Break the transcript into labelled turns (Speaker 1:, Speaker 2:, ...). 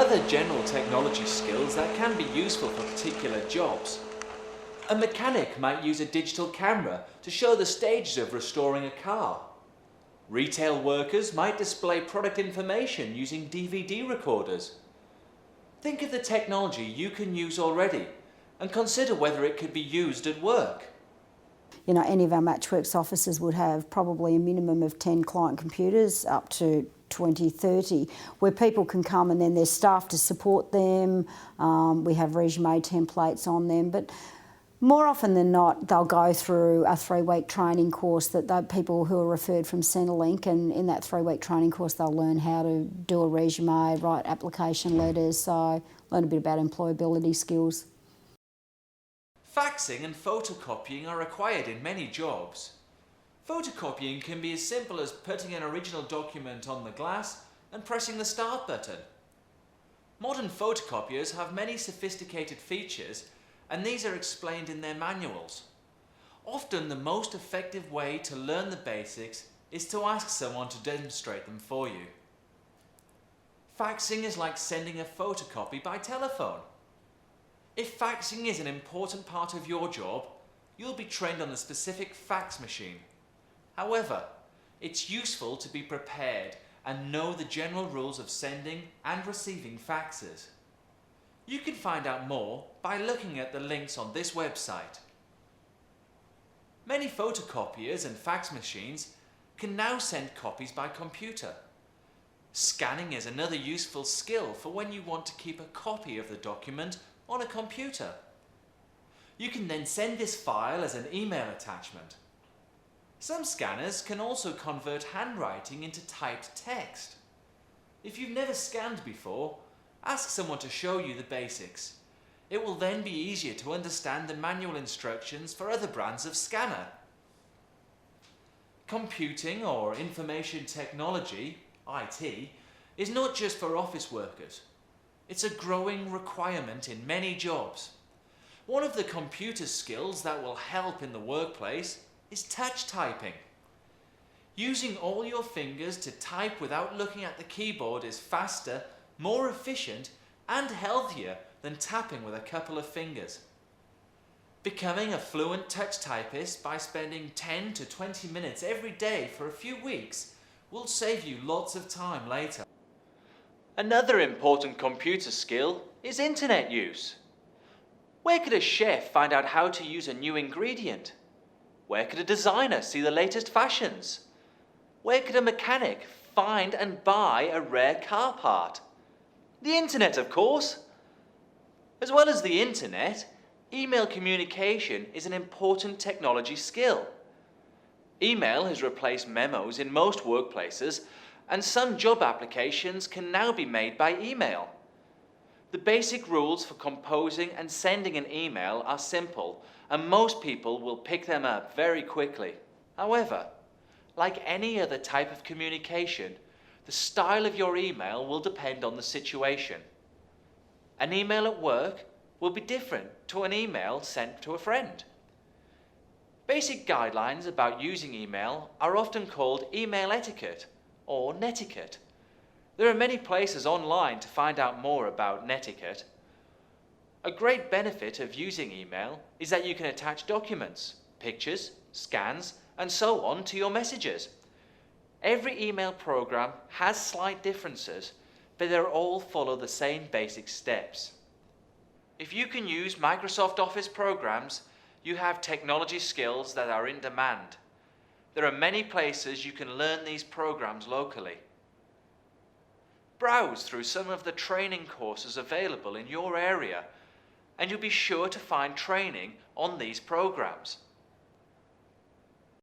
Speaker 1: other general technology skills that can be useful for particular jobs. A mechanic might use a digital camera to show the stages of restoring a car. Retail workers might display product information using DVD recorders. Think of the technology you can use already and consider whether it could be used at work.
Speaker 2: You know, any of our Matchworks offices would have probably a minimum of 10 client computers, up to 20, 30, where people can come and then there's staff to support them. We have resume templates on them, but more often than not, they'll go through a 3-week training course that people who are referred from Centrelink, and in that 3-week training course they'll learn how to do a resume, write application letters, so learn a bit about employability skills.
Speaker 1: Faxing and photocopying are required in many jobs. Photocopying can be as simple as putting an original document on the glass and pressing the start button. Modern photocopiers have many sophisticated features, and these are explained in their manuals. Often the most effective way to learn the basics is to ask someone to demonstrate them for you. Faxing is like sending a photocopy by telephone. If faxing is an important part of your job, you'll be trained on the specific fax machine. However, it's useful to be prepared and know the general rules of sending and receiving faxes. You can find out more by looking at the links on this website. Many photocopiers and fax machines can now send copies by computer. Scanning is another useful skill for when you want to keep a copy of the document on a computer. You can then send this file as an email attachment. Some scanners can also convert handwriting into typed text. If you've never scanned before, ask someone to show you the basics. It will then be easier to understand the manual instructions for other brands of scanner. Computing or information technology, IT, is not just for office workers. It's a growing requirement in many jobs. One of the computer skills that will help in the workplace is touch typing. Using all your fingers to type without looking at the keyboard is faster, more efficient, and healthier than tapping with a couple of fingers. Becoming a fluent touch typist by spending 10 to 20 minutes every day for a few weeks will save you lots of time later. Another important computer skill is internet use. Where could a chef find out how to use a new ingredient? Where could a designer see the latest fashions? Where could a mechanic find and buy a rare car part? The internet, of course. As well as the internet, email communication is an important technology skill. Email has replaced memos in most workplaces, and some job applications can now be made by email. The basic rules for composing and sending an email are simple, and most people will pick them up very quickly. However, like any other type of communication, the style of your email will depend on the situation. An email at work will be different to an email sent to a friend. Basic guidelines about using email are often called email etiquette or netiquette. There are many places online to find out more about netiquette. A great benefit of using email is that you can attach documents, pictures, scans, and so on to your messages. Every email program has slight differences, but they all follow the same basic steps. If you can use Microsoft Office programs, you have technology skills that are in demand. There are many places you can learn these programs locally. Browse through some of the training courses available in your area, and you'll be sure to find training on these programs.